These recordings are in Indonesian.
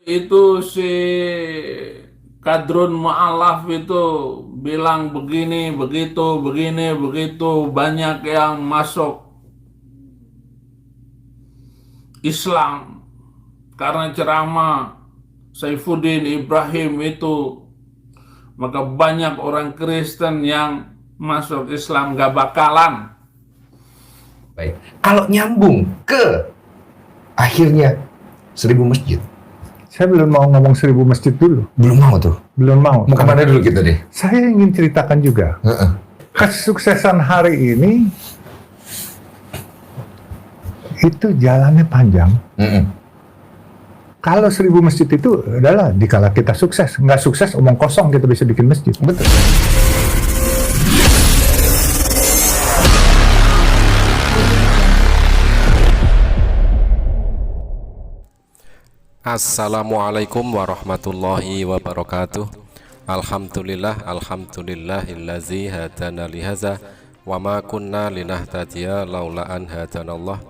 Itu si Kadrun Mu'alaf itu bilang begini, begitu, begini, begitu. Banyak yang masuk Islam karena ceramah Saifuddin Ibrahim itu. Maka banyak orang Kristen yang masuk Islam, gak bakalan. Baik, kalau nyambung ke akhirnya 1.000 masjid. Saya belum mau ngomong 1.000 masjid dulu. Belum mau tuh. Belum mau. Mau kemana dulu kita deh? Saya ingin ceritakan juga. Kesuksesan hari ini itu jalannya panjang. Kalau 1.000 masjid itu adalah dikala kita sukses. Nggak sukses, omong kosong kita bisa bikin masjid. Betul. Assalamualaikum warahmatullahi wabarakatuh. Alhamdulillahillazi hadana lihaza wa ma kunna linahtadiya laula an hadanallah.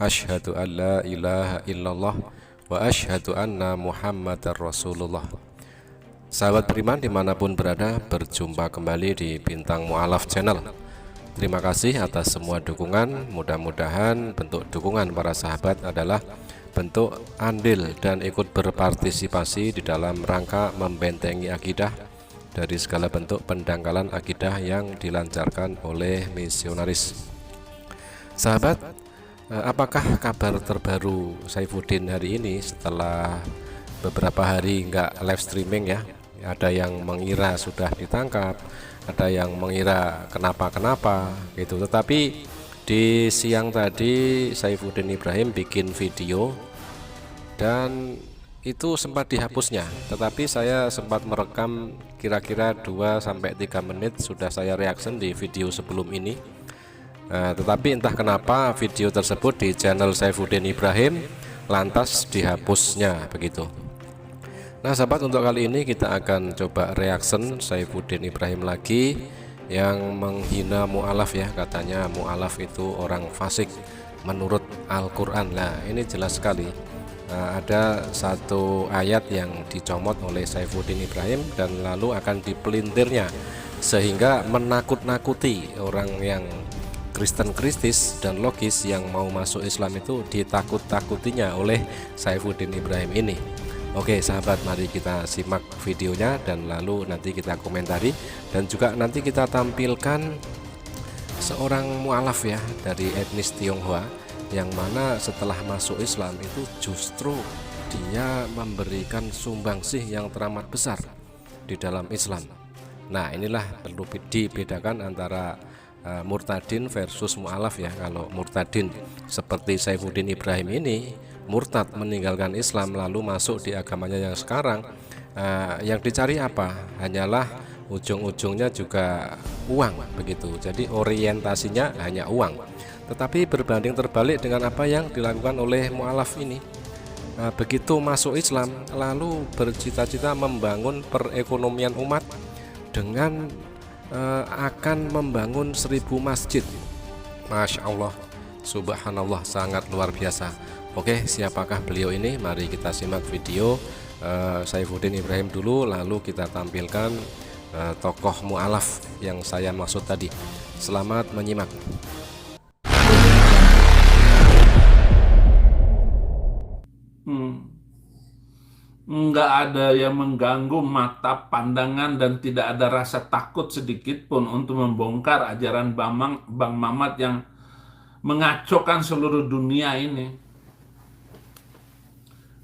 Asyhadu an la ilaha illallah wa asyhadu anna muhammadar rasulullah. Sahabat beriman dimanapun berada, berjumpa kembali di Bintang Mu'alaf Channel. Terima kasih atas semua dukungan. Mudah-mudahan bentuk dukungan para sahabat adalah bentuk andil dan ikut berpartisipasi di dalam rangka membentengi akidah dari segala bentuk pendangkalan akidah yang dilancarkan oleh misionaris. Sahabat, apakah kabar terbaru Saifuddin hari ini setelah beberapa hari nggak live streaming ya? Ada yang mengira sudah ditangkap, ada yang mengira kenapa-kenapa gitu. Tetapi di siang tadi Saifuddin Ibrahim bikin video dan itu sempat dihapusnya, tetapi saya sempat merekam kira-kira 2-3 menit sudah saya reaction di video sebelum ini. Tetapi entah kenapa video tersebut di channel Saifuddin Ibrahim lantas dihapusnya begitu. Nah sahabat, untuk kali ini kita akan coba reaction Saifuddin Ibrahim lagi yang menghina mu'alaf ya. Katanya mu'alaf itu orang fasik menurut Al-Quran. Nah ini jelas sekali. Ada satu ayat yang dicomot oleh Saifuddin Ibrahim dan lalu akan dipelintirnya sehingga menakut-nakuti orang yang Kristen kristis dan logis yang mau masuk Islam itu ditakut-takutinya oleh Saifuddin Ibrahim ini. Oke sahabat, mari kita simak videonya dan lalu nanti kita komentari dan juga nanti kita tampilkan seorang mu'alaf ya dari etnis Tionghoa yang mana setelah masuk Islam itu justru dia memberikan sumbangsih yang teramat besar di dalam Islam. Nah inilah perlu dibedakan antara murtadin versus mu'alaf ya. Kalau murtadin seperti Saifuddin Ibrahim ini murtad meninggalkan Islam lalu masuk di agamanya yang sekarang, yang dicari apa? Hanyalah ujung-ujungnya juga uang begitu. Jadi orientasinya hanya uang. Tetapi berbanding terbalik dengan apa yang dilakukan oleh mu'alaf ini. Begitu masuk Islam lalu bercita-cita membangun perekonomian umat dengan akan membangun 1.000 masjid. Masya Allah, subhanallah, sangat luar biasa. Oke, siapakah beliau ini? Mari kita simak video Saifuddin Ibrahim dulu, lalu kita tampilkan tokoh mu'alaf yang saya maksud tadi. Selamat menyimak. Nggak ada yang mengganggu mata pandangan dan tidak ada rasa takut sedikit pun untuk membongkar ajaran Bang Mamat yang mengacaukan seluruh dunia ini.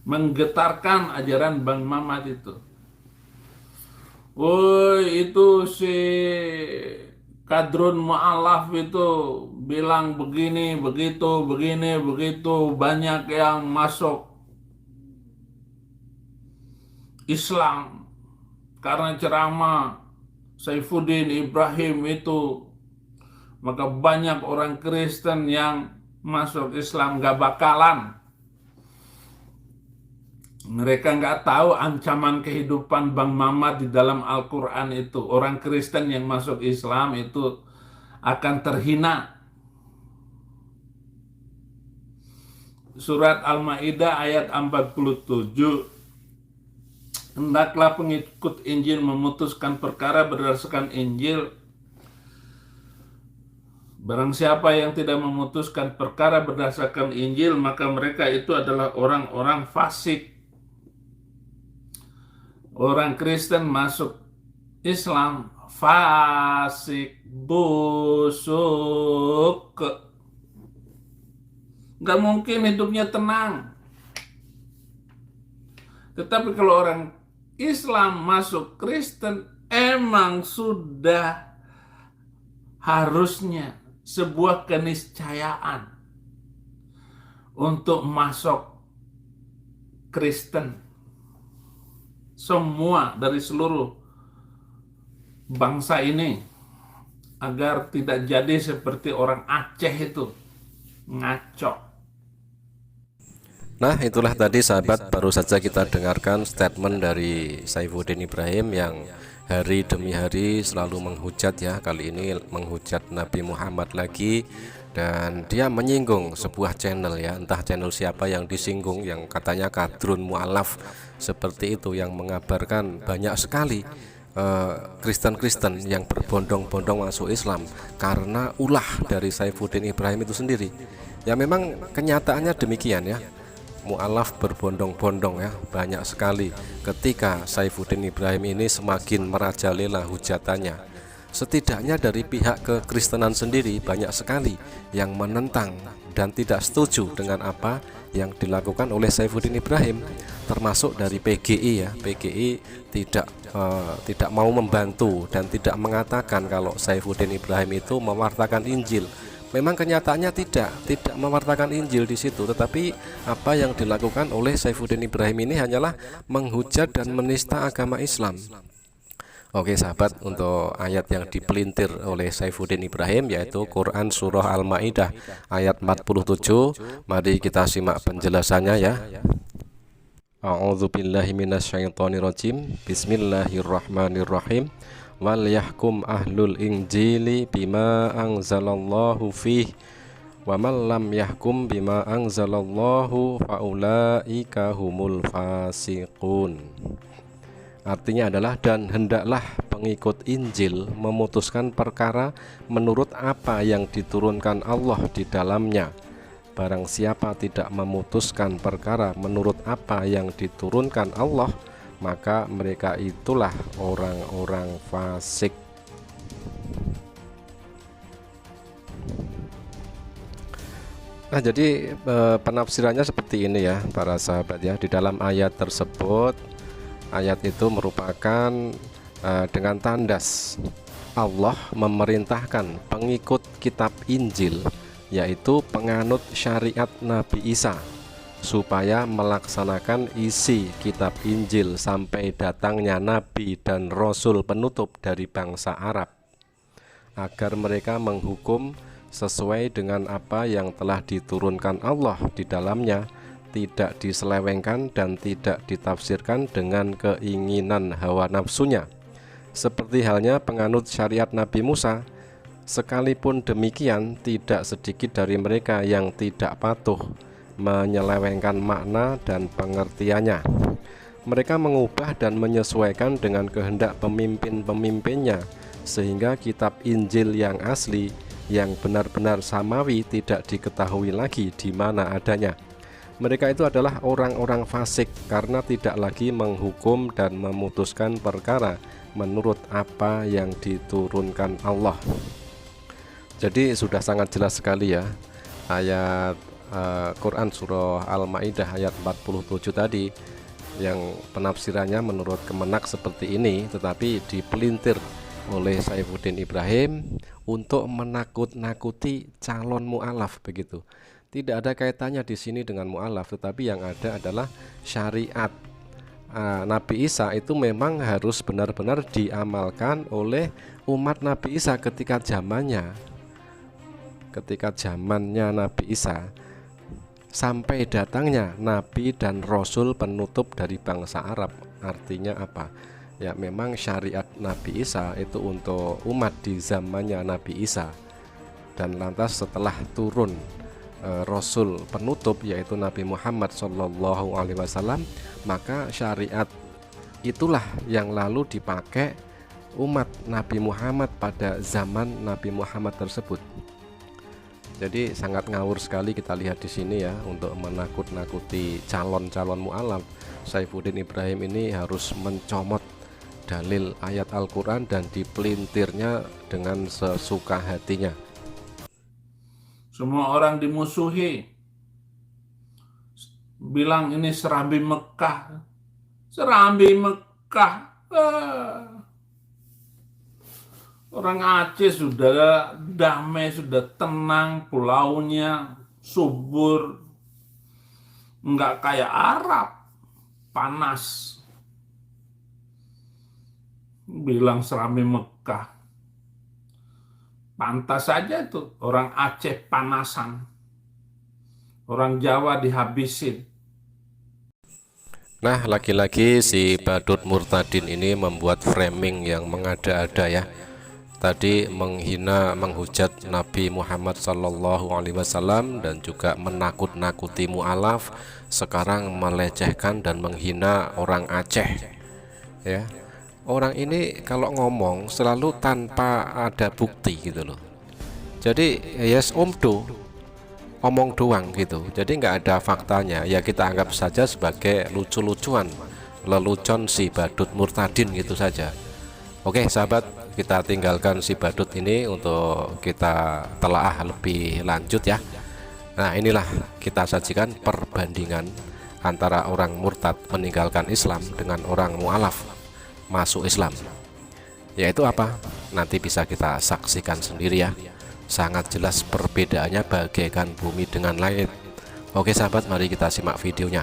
Menggetarkan ajaran Bang Mamat itu. Woi, itu si Kadrun Mu'alaf itu bilang begini, begitu, begini, begitu. Banyak yang masuk Islam karena ceramah Saifuddin Ibrahim itu. Maka banyak orang Kristen yang masuk Islam, gak bakalan. Mereka nggak tahu ancaman kehidupan Bang Mamat di dalam Al-Quran itu. Orang Kristen yang masuk Islam itu akan terhina. Surat Al-Ma'idah ayat 47. hendaklah pengikut Injil memutuskan perkara berdasarkan Injil. Barang siapa yang tidak memutuskan perkara berdasarkan Injil, maka mereka itu adalah orang-orang fasik. Orang Kristen masuk Islam, fasik, busuk, nggak mungkin hidupnya tenang. Tetapi kalau orang Islam masuk Kristen, emang sudah harusnya sebuah keniscayaan untuk masuk Kristen. Semua dari seluruh bangsa ini, agar tidak jadi seperti orang Aceh itu, ngaco. Nah, itulah tadi sahabat, baru saja kita dengarkan statement dari Saifuddin Ibrahim yang hari demi hari selalu menghujat ya. Kali ini menghujat Nabi Muhammad lagi, dan dia menyinggung sebuah channel ya, entah channel siapa yang disinggung, yang katanya kadrun mu'alaf seperti itu, yang mengabarkan banyak sekali Kristen-Kristen yang berbondong-bondong masuk Islam karena ulah dari Saifuddin Ibrahim itu sendiri. Ya memang kenyataannya demikian ya. Mu'alaf berbondong-bondong ya, banyak sekali ketika Saifuddin Ibrahim ini semakin merajalela hujatannya. Setidaknya dari pihak kekristenan sendiri banyak sekali yang menentang dan tidak setuju dengan apa yang dilakukan oleh Saifuddin Ibrahim, termasuk dari PGI ya. PGI tidak mau membantu dan tidak mengatakan kalau Saifuddin Ibrahim itu mewartakan Injil. Memang kenyataannya tidak mewartakan Injil di situ, tetapi apa yang dilakukan oleh Saifuddin Ibrahim ini hanyalah menghujat dan menista agama Islam. Oke sahabat, untuk ayat yang dipelintir oleh Saifuddin Ibrahim yaitu Quran Surah Al-Ma'idah ayat 47. Mari kita simak penjelasannya ya. A'udzubillahi minasyaitonirrajim. Bismillahirrahmanirrahim. Wal yahkum ahlul injili bima anzalallahu fih wa man lam yahkum bima anzalallahu faulaika humul fasiqun. Artinya adalah, dan hendaklah pengikut Injil memutuskan perkara menurut apa yang diturunkan Allah di dalamnya. Barang siapa tidak memutuskan perkara menurut apa yang diturunkan Allah, maka mereka itulah orang-orang fasik. Nah, jadi penafsirannya seperti ini ya para sahabat ya. Di dalam ayat tersebut, ayat itu merupakan dengan tandas Allah memerintahkan pengikut kitab Injil, yaitu penganut syariat Nabi Isa, supaya melaksanakan isi kitab Injil sampai datangnya Nabi dan Rasul penutup dari bangsa Arab, agar mereka menghukum sesuai dengan apa yang telah diturunkan Allah di dalamnya, tidak diselewengkan dan tidak ditafsirkan dengan keinginan hawa nafsunya. Seperti halnya penganut syariat Nabi Musa, sekalipun demikian tidak sedikit dari mereka yang tidak patuh menyelewengkan makna dan pengertiannya. Mereka mengubah dan menyesuaikan dengan kehendak pemimpin-pemimpinnya, sehingga kitab Injil yang asli, yang benar-benar samawi, tidak diketahui lagi di mana adanya. Mereka itu adalah orang-orang fasik karena tidak lagi menghukum dan memutuskan perkara menurut apa yang diturunkan Allah. Jadi sudah sangat jelas sekali ya ayat Quran Surah Al-Ma'idah ayat 47 tadi, yang penafsirannya menurut Kemenak seperti ini, tetapi dipelintir oleh Saifuddin Ibrahim untuk menakut-nakuti calon mu'alaf begitu. Tidak ada kaitannya di sini dengan mu'alaf, tetapi yang ada adalah syariat Nabi Isa itu memang harus benar-benar diamalkan oleh umat Nabi Isa ketika zamannya Nabi Isa, sampai datangnya Nabi dan Rasul penutup dari bangsa Arab. Artinya apa? Ya memang syariat Nabi Isa itu untuk umat di zamannya Nabi Isa, dan lantas setelah turun Rasul penutup yaitu Nabi Muhammad SAW, maka syariat itulah yang lalu dipakai umat Nabi Muhammad pada zaman Nabi Muhammad tersebut. Jadi sangat ngawur sekali kita lihat di sini ya, untuk menakut-nakuti calon-calon mu'alaf. Saifuddin Ibrahim ini harus mencomot dalil ayat Al-Quran dan dipelintirnya dengan sesuka hatinya. Semua orang dimusuhi. Bilang ini serambi Mekah. Serambi Mekah. Orang Aceh sudah damai, sudah tenang, pulaunya subur. Enggak kayak Arab, panas. Bilang serambi Mekah. Pantas saja tuh orang Aceh panasan. Orang Jawa dihabisin. Nah, lagi-lagi si Badut Murtadin ini membuat framing yang mengada-ada ya. Tadi menghina, menghujat Nabi Muhammad SAW dan juga menakut-nakuti mu'alaf. Sekarang melecehkan dan menghina orang Aceh ya. Orang ini kalau ngomong selalu tanpa ada bukti gitu loh. Jadi yes omdo, omong doang gitu. Jadi nggak ada faktanya. Ya kita anggap saja sebagai lucu-lucuan, lelucon si Badut Murtadin gitu saja. Oke sahabat, kita tinggalkan si Badut ini untuk kita telaah lebih lanjut ya. Nah inilah kita sajikan perbandingan antara orang murtad meninggalkan Islam dengan orang mu'alaf masuk Islam. Yaitu apa? Nanti bisa kita saksikan sendiri ya. Sangat jelas perbedaannya bagaikan bumi dengan langit. Oke sahabat, mari kita simak videonya.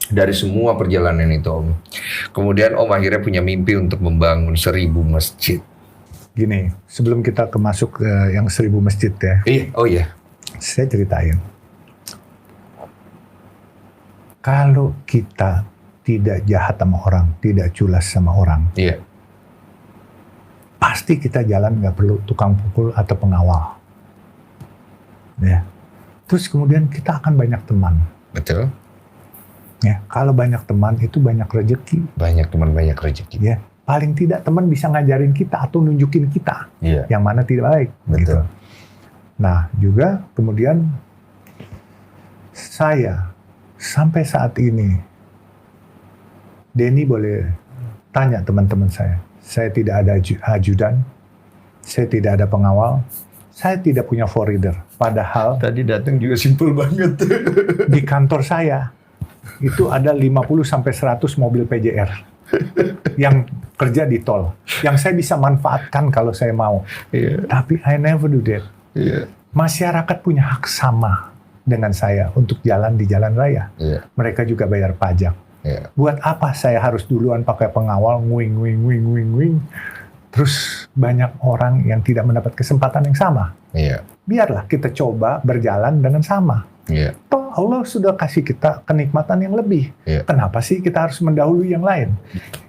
Dari semua perjalanan itu Om, kemudian Om akhirnya punya mimpi untuk membangun 1000 masjid. Gini, sebelum kita masuk ke yang 1000 masjid ya, Oh iya. saya ceritain. Kalau kita tidak jahat sama orang, tidak culas sama orang, Iya. pasti kita jalan nggak perlu tukang pukul atau pengawal. Ya. Terus kemudian kita akan banyak teman. Betul. Ya, kalau banyak teman itu banyak rezeki. Banyak teman, banyak rezeki. Ya, paling tidak teman bisa ngajarin kita atau nunjukin kita Iya. yang mana tidak baik. Betul. Gitu. Nah, juga kemudian saya sampai saat ini, Denny boleh tanya teman-teman saya tidak ada ajudan, saya tidak ada pengawal, saya tidak punya forwarder. Padahal Tadi datang juga simpel banget. di kantor saya itu ada 50-100 mobil PJR yang kerja di tol, yang saya bisa manfaatkan kalau saya mau. Iya. Tapi I never do that. Iya. Masyarakat punya hak sama dengan saya untuk jalan di jalan raya. Iya. Mereka juga bayar pajak. Iya. Buat apa saya harus duluan pakai pengawal, wing, terus banyak orang yang tidak mendapat kesempatan yang sama. Iya. Biarlah kita coba berjalan dengan sama. Iya. Toh Allah sudah kasih kita kenikmatan yang lebih. Iya. Kenapa sih kita harus mendahului yang lain?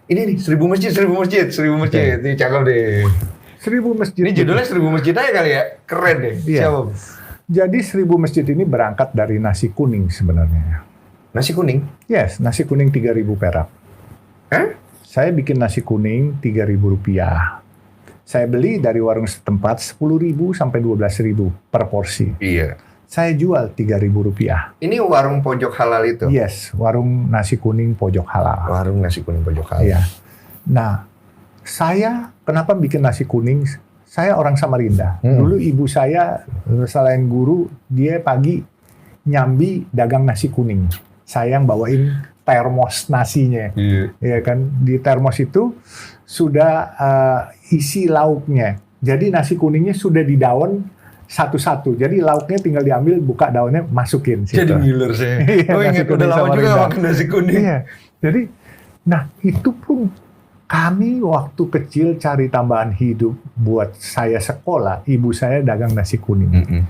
Ini nih 1000 masjid. Ini cakep deh. 1000 masjid. Ini judulnya 1000 masjid aja kali ya. Keren deh. Iya. Siapa? Jadi 1000 masjid ini berangkat dari nasi kuning sebenarnya. Nasi kuning. Yes, nasi kuning 3.000 perak. Hah? Saya bikin nasi kuning 3.000 rupiah. Saya beli dari warung setempat 10.000 sampai 12.000 per porsi. Iya. Saya jual 3.000 rupiah. Ini warung pojok halal itu. Yes, warung nasi kuning pojok halal. Warung nasi kuning pojok halal. Iya. Nah, saya kenapa bikin nasi kuning? Saya orang Samarinda. Dulu ibu saya selain guru, dia pagi nyambi dagang nasi kuning. Saya yang bawain termos nasinya. Iya. Ya kan, di termos itu sudah isi lauknya. Jadi nasi kuningnya sudah di daun satu-satu. Jadi lauknya tinggal diambil, buka daunnya, masukin situ. Jadi ngiler saya. Iya, Oh nasi ingat, udah kuning lama juga Samarinda. makan nasi kuning. Iya. Jadi, nah itu pun kami waktu kecil cari tambahan hidup buat saya sekolah. Ibu saya dagang nasi kuning.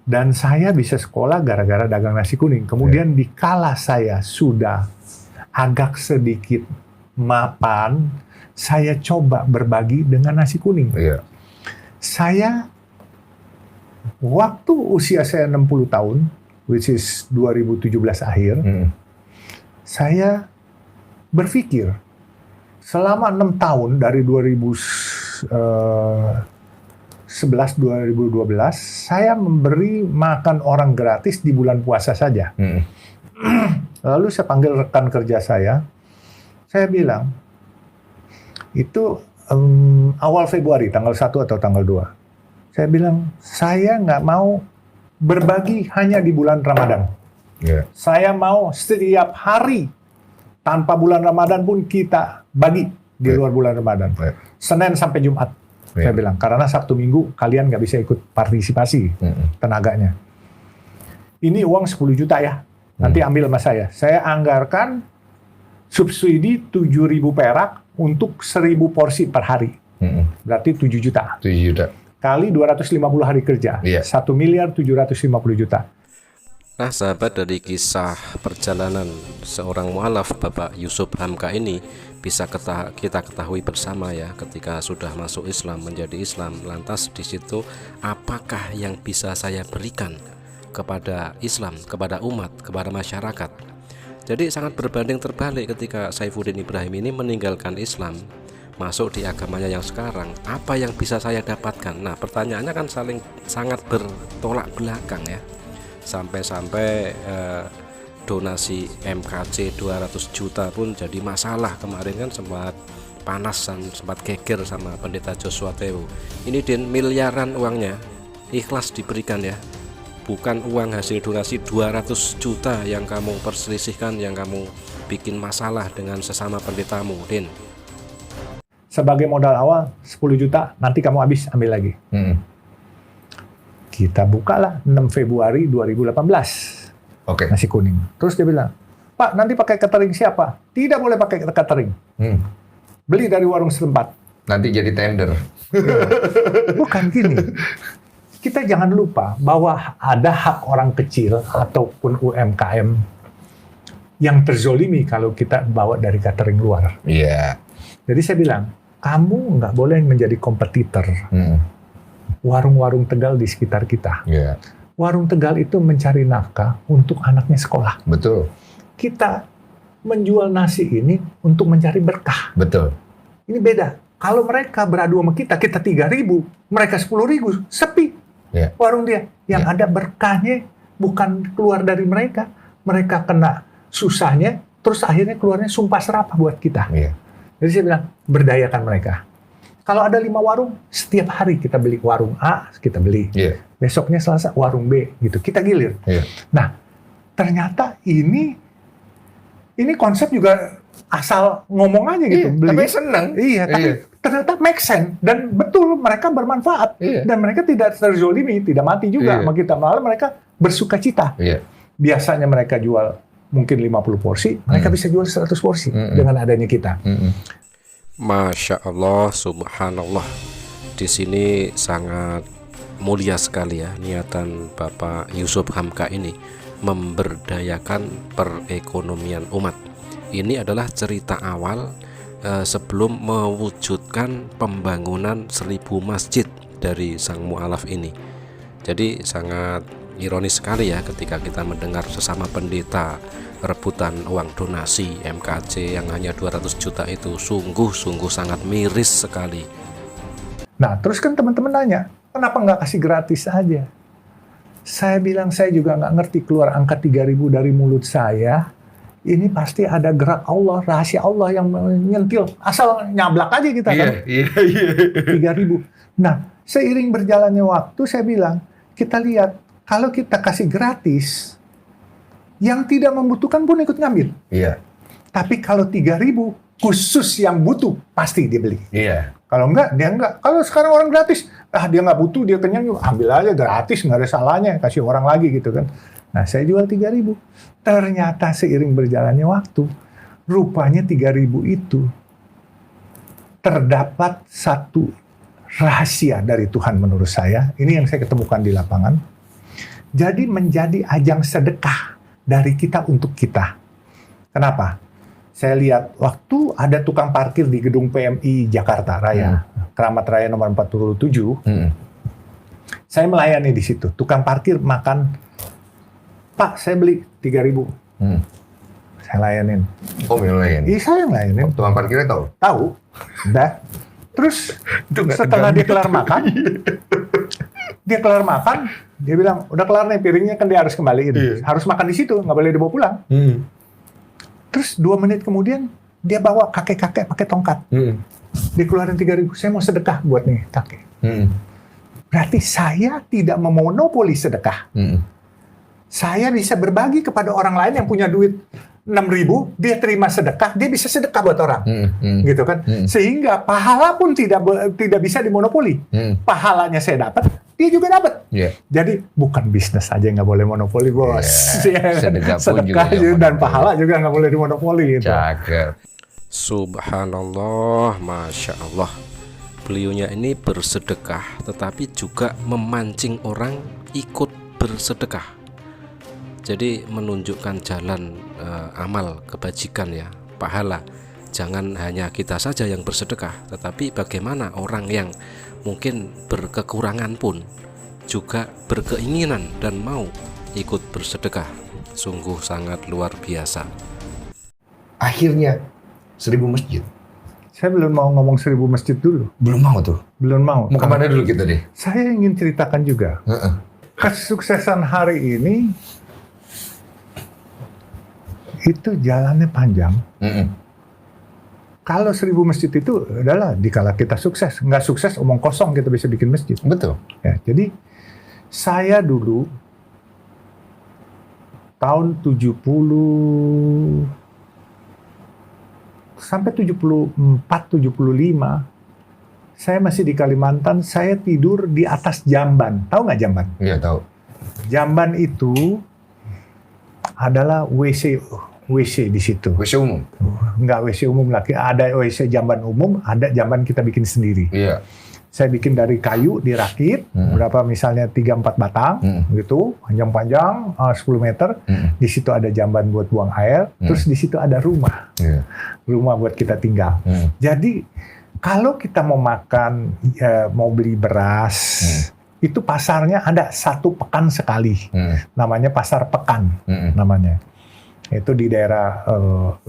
Dan saya bisa sekolah gara-gara dagang nasi kuning. Kemudian dikala saya sudah agak sedikit mapan, saya coba berbagi dengan nasi kuning. Iya. Saya waktu usia saya 60 tahun, which is 2017 akhir, saya berpikir selama 6 tahun dari 2011-2012 saya memberi makan orang gratis di bulan puasa saja. Lalu saya panggil rekan kerja saya bilang, itu awal Februari, tanggal 1 atau tanggal 2. Saya bilang, saya nggak mau berbagi hanya di bulan Ramadan. Saya mau setiap hari, tanpa bulan Ramadan pun kita bagi di luar bulan Ramadan. Senin sampai Jumat, saya bilang. Karena Sabtu Minggu kalian nggak bisa ikut partisipasi tenaganya. Ini uang 10 juta ya, nanti ambil sama saya. Saya anggarkan subsidi 7.000 perak untuk 1.000 porsi per hari. Berarti 7 juta. 7 juta. Kali 250 hari kerja. 1.750.000.000 juta. Nah sahabat, dari kisah perjalanan seorang mu'alaf Bapak Yusuf Hamka ini bisa kita ketahui bersama ya, ketika sudah masuk Islam, menjadi Islam, lantas di situ apakah yang bisa saya berikan kepada Islam, kepada umat, kepada masyarakat. Jadi sangat berbanding terbalik ketika Saifuddin Ibrahim ini meninggalkan Islam, masuk di agamanya yang sekarang. Apa yang bisa saya dapatkan? Nah pertanyaannya kan sangat bertolak belakang ya. Sampai-sampai donasi MKC 200 juta pun jadi masalah. Kemarin kan sempat panas dan sempat geger sama Pendeta Joshua Tewu. Ini miliaran uangnya, ikhlas diberikan ya. Bukan uang hasil donasi 200 juta yang kamu perselisihkan, yang kamu bikin masalah dengan sesama pendetamu, Din. Sebagai modal awal 10 juta, nanti kamu habis, ambil lagi. Kita bukalah 6 Februari 2018. Nasi kuning. Terus dia bilang, Pak, nanti pakai catering siapa? Tidak boleh pakai catering. Beli dari warung setempat. Nanti jadi tender. Bukan gini. Kita jangan lupa bahwa ada hak orang kecil ataupun UMKM yang terzolimi kalau kita bawa dari catering luar. Jadi saya bilang, kamu nggak boleh menjadi kompetitor. Warung-warung Tegal di sekitar kita. Warung Tegal itu mencari nafkah untuk anaknya sekolah. Betul. Kita menjual nasi ini untuk mencari berkah. Betul. Ini beda. Kalau mereka beradu sama kita 3.000, mereka 10.000, sepi. Warung dia. Yang ada berkahnya bukan keluar dari mereka. Mereka kena susahnya, terus akhirnya keluarnya sumpah serapah buat kita. Jadi saya bilang, berdayakan mereka. Kalau ada 5 warung, setiap hari kita beli warung A, kita beli. Besoknya Selasa warung B, gitu. Kita gilir. Nah, ternyata ini konsep juga asal ngomong aja gitu. Beli. Tapi senang. Tapi ternyata make sense. Dan betul, mereka bermanfaat. Dan mereka tidak terzolimi, tidak mati juga sama kita. Malah mereka bersuka cita. Biasanya mereka jual mungkin 50 porsi, mereka bisa jual 100 porsi dengan adanya kita. Masya Allah, subhanallah. Di sini sangat mulia sekali ya niatan Bapak Yusuf Hamka ini memberdayakan perekonomian umat. Ini adalah cerita awal sebelum mewujudkan pembangunan 1000 masjid dari sang mu'alaf ini. Jadi sangat ironis sekali ya ketika kita mendengar sesama pendeta rebutan uang donasi MKC yang hanya 200 juta itu. Sungguh sangat miris sekali. Nah terus kan teman-teman nanya, kenapa nggak kasih gratis aja? Saya bilang, saya juga nggak ngerti, keluar angka 3.000 dari mulut saya. Ini pasti ada gerak Allah, rahasia Allah yang menyentil. Asal nyablak aja kita kan. 3.000. Nah, seiring berjalannya waktu, saya bilang, kita lihat, kalau kita kasih gratis, yang tidak membutuhkan pun ikut ngambil. Tapi kalau 3.000, khusus yang butuh, pasti dia beli. Kalau enggak, dia enggak. Kalau sekarang orang gratis, dia nggak butuh, dia kenyang, ambil aja gratis, nggak ada salahnya, kasih orang lagi gitu kan. Nah, saya jual 3.000. Ternyata seiring berjalannya waktu, rupanya 3.000 itu terdapat satu rahasia dari Tuhan menurut saya. Ini yang saya ketemukan di lapangan. Jadi menjadi ajang sedekah dari kita untuk kita. Kenapa? Saya lihat waktu ada tukang parkir di gedung PMI Jakarta Raya, Keramat Raya nomor 47. Saya melayani di situ. Tukang parkir makan, Pak, saya beli 3.000. saya layanin. Om yang lain. Iya, saya yang layanin. Tukang parkirnya tahu? Tahu. Udah. Terus Itu nggak setelah tegang dia gitu. kelar makan, dia bilang, udah kelar nih piringnya, kan dia harus kembaliin. Iya. Harus makan di situ, nggak boleh dibawa pulang. Terus 2 menit kemudian, dia bawa kakek-kakek pakai tongkat. Dikeluarin 3.000, saya mau sedekah buat nih kakek. Berarti saya tidak memonopoli sedekah. Saya bisa berbagi kepada orang lain yang punya duit 6.000, dia terima sedekah, dia bisa sedekah buat orang. Gitu kan. Sehingga pahala pun tidak bisa dimonopoli. Pahalanya saya dapat, dia juga dapat. Iya. Jadi bukan bisnis aja nggak boleh monopoli, bos. Iya. Sedekah pun juga Sedekah nggak dan monopoli. pahala juga nggak boleh dimonopoli. Gitu. Cakep. Subhanallah, Masya Allah. Beliaunya ini bersedekah tetapi juga memancing orang ikut bersedekah. Jadi menunjukkan jalan amal kebajikan ya, pahala. Jangan hanya kita saja yang bersedekah, tetapi bagaimana orang yang mungkin berkekurangan pun juga berkeinginan dan mau ikut bersedekah. Sungguh sangat luar biasa. Akhirnya 1.000 masjid. Saya belum mau ngomong 1.000 masjid dulu. Belum mau tuh. Belum mau. Mau kemana dulu kita deh? Saya ingin ceritakan juga. Kesuksesan hari ini itu jalannya panjang. Kalau 1.000 masjid itu adalah dikala kita sukses. Nggak sukses, omong kosong kita bisa bikin masjid. Betul. Ya, jadi saya dulu tahun 70 sampai 74, 75, saya masih di Kalimantan, saya tidur di atas jamban. Tahu nggak jamban? Iya tahu. Jamban itu adalah WC di situ. WC umum. Nggak WC umum lagi, ada WC jamban umum, ada jamban kita bikin sendiri. Iya. Saya bikin dari kayu, dirakit, berapa misalnya 3-4 batang, gitu, panjang-panjang, 10 meter. Di situ ada jamban buat buang air, terus di situ ada rumah. Iya. Rumah buat kita tinggal. Jadi, kalau kita mau makan, mau beli beras, itu pasarnya ada 1 pekan sekali. Namanya pasar pekan, namanya. Itu di daerah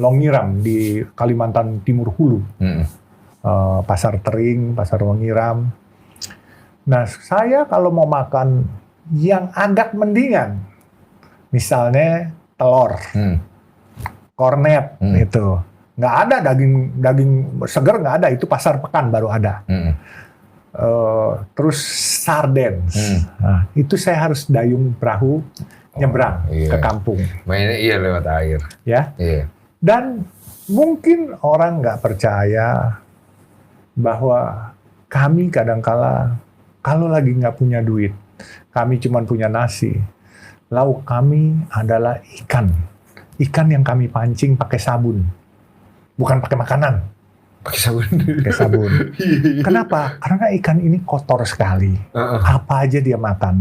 Longiram, di Kalimantan Timur Hulu. Pasar Tering, Pasar Longiram. Nah, saya kalau mau makan yang agak mendingan, misalnya telur, kornet, itu nggak ada daging segar, nggak ada, itu pasar pekan baru ada. Terus sarden, nah, itu saya harus dayung perahu nyebrang ke kampung. Mainnya lewat air. Ya. Iya. Dan mungkin orang nggak percaya bahwa kami kadangkala kalau lagi nggak punya duit, kami cuma punya nasi, lauk kami adalah ikan. Ikan yang kami pancing pakai sabun, bukan pakai makanan. Pakai sabun. Pakai sabun. Kenapa? Karena ikan ini kotor sekali. Apa aja dia makan.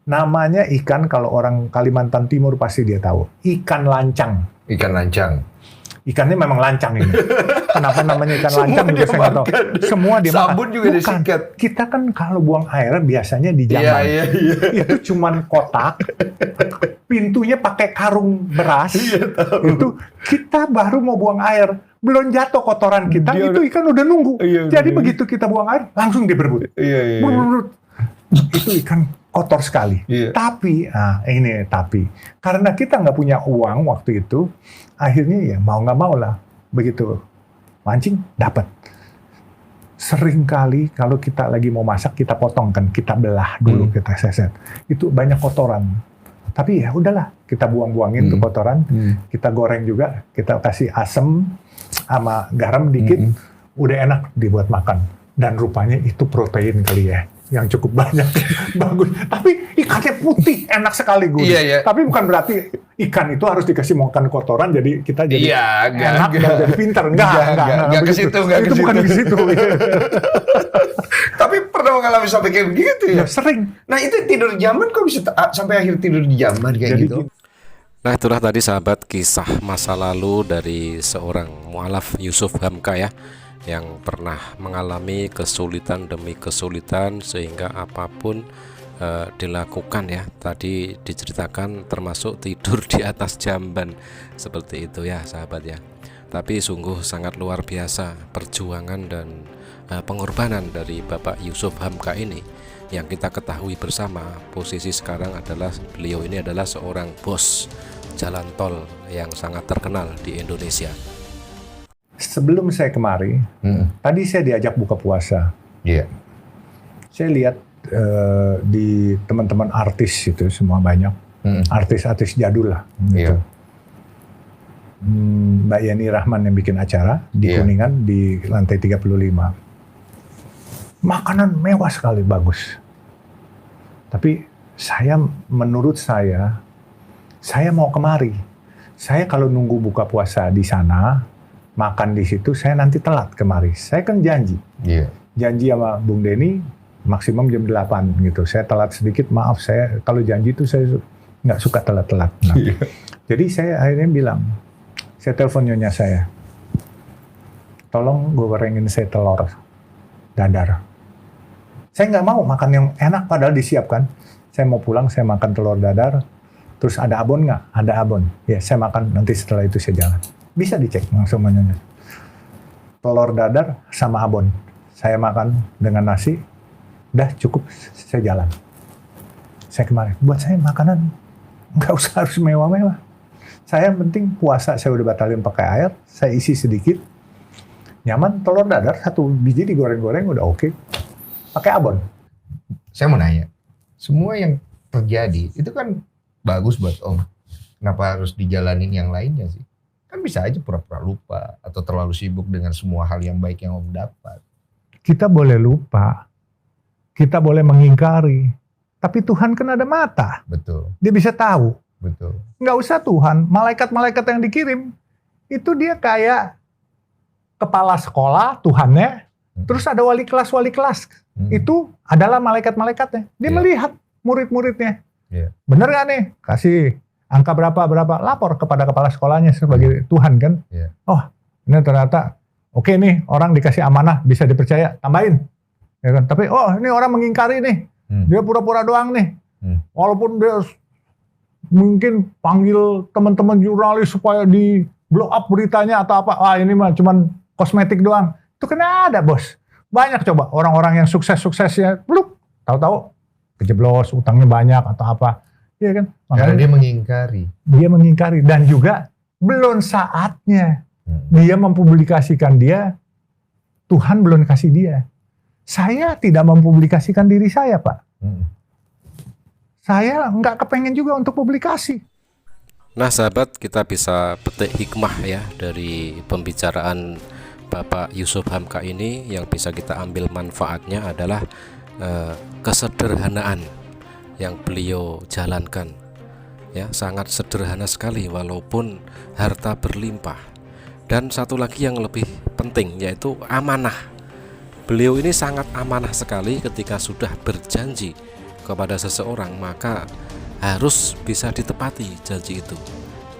Namanya ikan, kalau orang Kalimantan Timur pasti dia tahu. Ikan lancang. Ikan lancang. Ikannya memang lancang ini. Kenapa namanya ikan Semua lancang juga saya nggak tahu. dimakan. Semua dia makan. Sabun juga disikat. Kita kan kalau buang air biasanya di jamban. Iya. Itu cuman kotak. Pintunya pakai karung beras. Itu kita baru mau buang air. Belum jatuh kotoran kita, Dia itu ikan udah nunggu. Iya, Jadi udah. begitu kita buang air, langsung dia berebut. Iya. Berut. Itu ikan kotor sekali. Iya. Tapi, karena kita nggak punya uang waktu itu, akhirnya ya mau nggak mau lah, begitu mancing dapat. Sering kali kalau kita lagi mau masak, kita potong kan, kita belah dulu, kita seset. Itu banyak kotoran. Tapi ya udahlah, kita buang-buangin tuh kotoran, kita goreng juga, kita kasih asam sama garam dikit, udah enak dibuat makan. Dan rupanya itu protein kali ya, yang cukup banyak, bagus. Tapi ikannya putih, enak sekali gue. Iya. Tapi bukan berarti ikan itu harus dikasih makan kotoran, jadi kita jadi Iya, enak dan jadi pinter. Enggak ke situ, enggak ke itu bukan situ. ke situ. Tapi pernah mengalami sampai kayak begitu ya? Ya, sering. Nah itu tidur jamban kok bisa sampai akhir tidur di jamban kayak Jadi gitu? Nah, itulah tadi sahabat kisah masa lalu dari seorang mualaf Yusuf Hamka ya, yang pernah mengalami kesulitan demi kesulitan sehingga apapun dilakukan ya. Tadi diceritakan termasuk tidur di atas jamban seperti itu ya sahabat ya. Tapi sungguh sangat luar biasa perjuangan dan pengorbanan dari Bapak Yusuf Hamka ini. Yang kita ketahui bersama, posisi sekarang adalah beliau ini adalah seorang bos jalan tol yang sangat terkenal di Indonesia. Sebelum saya kemari, tadi saya diajak buka puasa. Iya. Saya lihat di teman-teman artis itu semua banyak. Artis-artis jadul lah. Gitu. Iya. Mbak Yani Rahman yang bikin acara di Iya. Kuningan di lantai 35. Makanan mewah sekali, bagus. Tapi menurut saya mau kemari. Saya kalau nunggu buka puasa di sana, makan di situ, saya nanti telat kemari. Saya kan janji. Iya. Janji sama Bung Denny maksimum jam 8 gitu. Saya telat sedikit, maaf, saya kalau janji itu saya nggak suka telat-telat. Nah, jadi saya akhirnya bilang, saya telepon nyonya saya, tolong gorengin saya telur dadar. Saya nggak mau makan yang enak padahal disiapkan. Saya mau pulang, saya makan telur dadar. Terus ada abon nggak? Ada abon. Ya, saya makan, nanti setelah itu saya jalan. Bisa dicek langsung sama nyonya. Telur dadar sama abon. Saya makan dengan nasi. Udah cukup, saya jalan. Saya kemarin, buat saya makanan nggak usah harus mewah-mewah. Saya yang penting puasa, saya udah batalin pakai air, saya isi sedikit. Nyaman, telur dadar, 1 biji digoreng-goreng udah oke. Pakai abon. Saya mau nanya, semua yang terjadi itu kan bagus buat Om. Kenapa harus dijalanin yang lainnya sih? Kan bisa aja pura-pura lupa atau terlalu sibuk dengan semua hal yang baik yang Om dapat. Kita boleh lupa, kita boleh mengingkari, tapi Tuhan kan ada mata. Betul, Dia bisa tahu. betul. Nggak usah Tuhan, malaikat-malaikat yang dikirim, itu dia kayak kepala sekolah, Tuhannya, terus ada wali kelas. Itu adalah malaikat-malaikatnya. Dia Iya. melihat murid-muridnya. Iya. Bener nggak nih? Kasih angka berapa, lapor kepada kepala sekolahnya sebagai Tuhan kan. Iya. Oh, ini ternyata oke nih, orang dikasih amanah, bisa dipercaya, tambahin. Ya kan? Tapi ini orang mengingkari nih. Dia pura-pura doang nih. Walaupun dia mungkin panggil teman-teman jurnalis supaya di blow up beritanya atau apa. Ini mah cuman kosmetik doang. Itu kan ada, Bos. Banyak coba orang-orang yang sukses-suksesnya, tahu-tahu kejeblos, utangnya banyak atau apa. Iya kan? Karena dia mengingkari dan juga belum saatnya dia mempublikasikan dia, Tuhan belum kasih dia. Saya tidak mempublikasikan diri saya, Pak. Saya nggak kepengen juga untuk publikasi. Nah sahabat, kita bisa petik hikmah ya dari pembicaraan Bapak Yusuf Hamka ini. Yang bisa kita ambil manfaatnya adalah kesederhanaan yang beliau jalankan. Ya, sangat sederhana sekali walaupun harta berlimpah. Dan satu lagi yang lebih penting yaitu amanah. Beliau ini sangat amanah sekali ketika sudah berjanji kepada seseorang, maka harus bisa ditepati janji itu.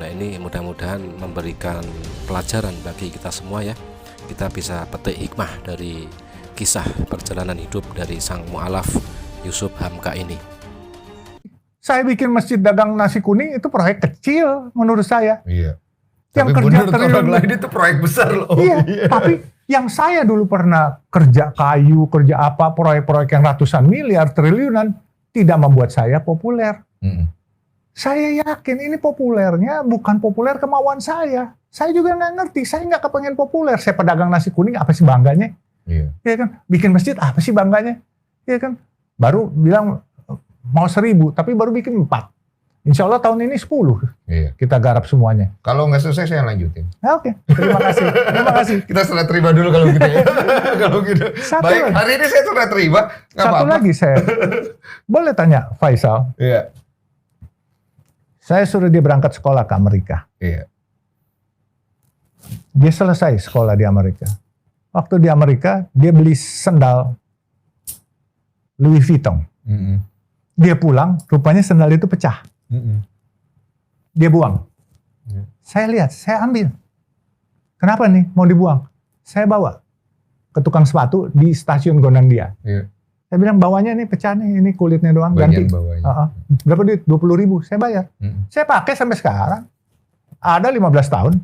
Nah, ini mudah-mudahan memberikan pelajaran bagi kita semua ya. Kita bisa petik hikmah dari kisah perjalanan hidup dari sang mu'alaf Yusuf Hamka ini. Saya bikin masjid dagang nasi kuning itu proyek kecil menurut saya. Iya. Yang Tapi kerja menurut orang lain itu proyek besar loh. Iya, tapi yang saya dulu pernah kerja kayu, kerja apa, proyek-proyek yang ratusan miliar, triliunan, tidak membuat saya populer. Saya yakin ini populernya bukan populer kemauan saya. Saya juga nggak ngerti, saya nggak kepengen populer. Saya pedagang nasi kuning, apa sih bangganya? Iya. Ya kan? Bikin masjid, apa sih bangganya? Ya kan? Baru bilang mau 1000, tapi baru bikin 4. Insya Allah tahun ini 10. Iya. Kita garap semuanya. Kalau nggak selesai saya lanjutin. Nah, oke, terima kasih. Terima kasih. Kita serah terima dulu kalau gitu ya. Kalau gitu. Satu Baik, lagi. hari ini saya serah terima. Nggak Satu apa-apa. lagi saya boleh tanya Faisal. Iya. Saya suruh dia berangkat sekolah ke Amerika. Iya. Dia selesai sekolah di Amerika. Waktu di Amerika, dia beli sendal Louis Vuitton. Dia pulang, rupanya sendal itu pecah. Dia buang. Saya lihat, saya ambil. Kenapa nih mau dibuang? Saya bawa ke tukang sepatu di stasiun Gondang Dia. Iya. Saya bilang bawahnya ini pecah nih, ini kulitnya doang, Bagian ganti. bawahnya. Berapa duit? 20.000, saya bayar. Mm. Saya pakai sampai sekarang. Ada 15 tahun.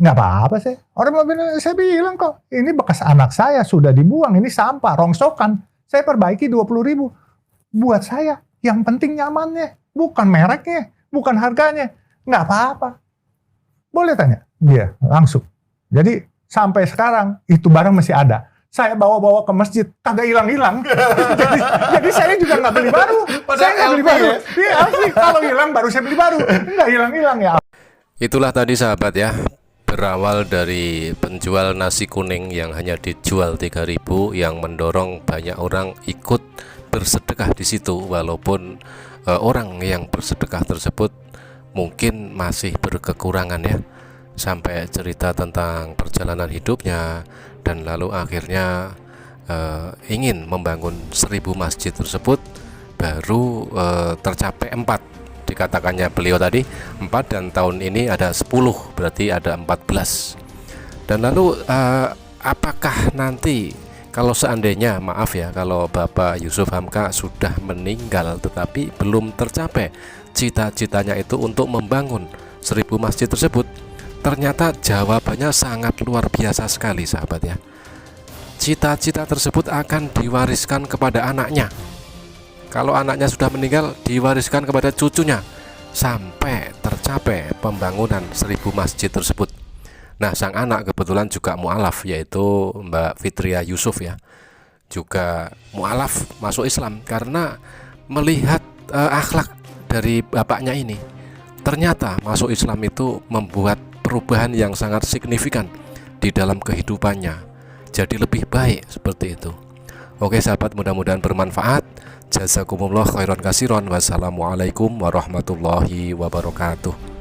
Nggak apa-apa sih. Orang mobil saya bilang kok, ini bekas anak saya sudah dibuang, ini sampah, rongsokan. Saya perbaiki 20.000. Buat saya, yang penting nyamannya, bukan mereknya, bukan harganya. Nggak apa-apa. Boleh tanya? Dia langsung. Jadi sampai sekarang itu barang masih ada. Saya bawa-bawa ke masjid, kagak hilang-hilang. jadi saya juga nggak beli baru. Saya nggak beli baru. Iya, asli. Kalau hilang baru saya beli baru. Nggak hilang-hilang ya. Itulah tadi sahabat ya, berawal dari penjual nasi kuning yang hanya dijual 3.000 yang mendorong banyak orang ikut bersedekah di situ, walaupun orang yang bersedekah tersebut mungkin masih berkekurangan ya, sampai cerita tentang perjalanan hidupnya dan lalu akhirnya ingin membangun 1.000 masjid tersebut baru tercapai 4, dikatakannya beliau tadi 4, dan tahun ini ada 10, berarti ada 14. Dan lalu apakah nanti kalau seandainya, maaf ya, kalau Bapak Yusuf Hamka sudah meninggal tetapi belum tercapai cita-citanya itu untuk membangun 1.000 masjid tersebut, ternyata jawabannya sangat luar biasa sekali sahabat ya. Cita-cita tersebut akan diwariskan kepada anaknya. Kalau anaknya sudah meninggal, diwariskan kepada cucunya sampai tercapai pembangunan 1.000 masjid tersebut. Nah, sang anak kebetulan juga mu'alaf, yaitu Mbak Fitria Yusuf ya, juga mu'alaf masuk Islam karena melihat akhlak dari bapaknya ini. Ternyata masuk Islam itu membuat perubahan yang sangat signifikan di dalam kehidupannya, jadi lebih baik seperti itu. Oke sahabat, mudah-mudahan bermanfaat. Jazakumullah khairan kasiron. Wassalamualaikum warahmatullahi wabarakatuh.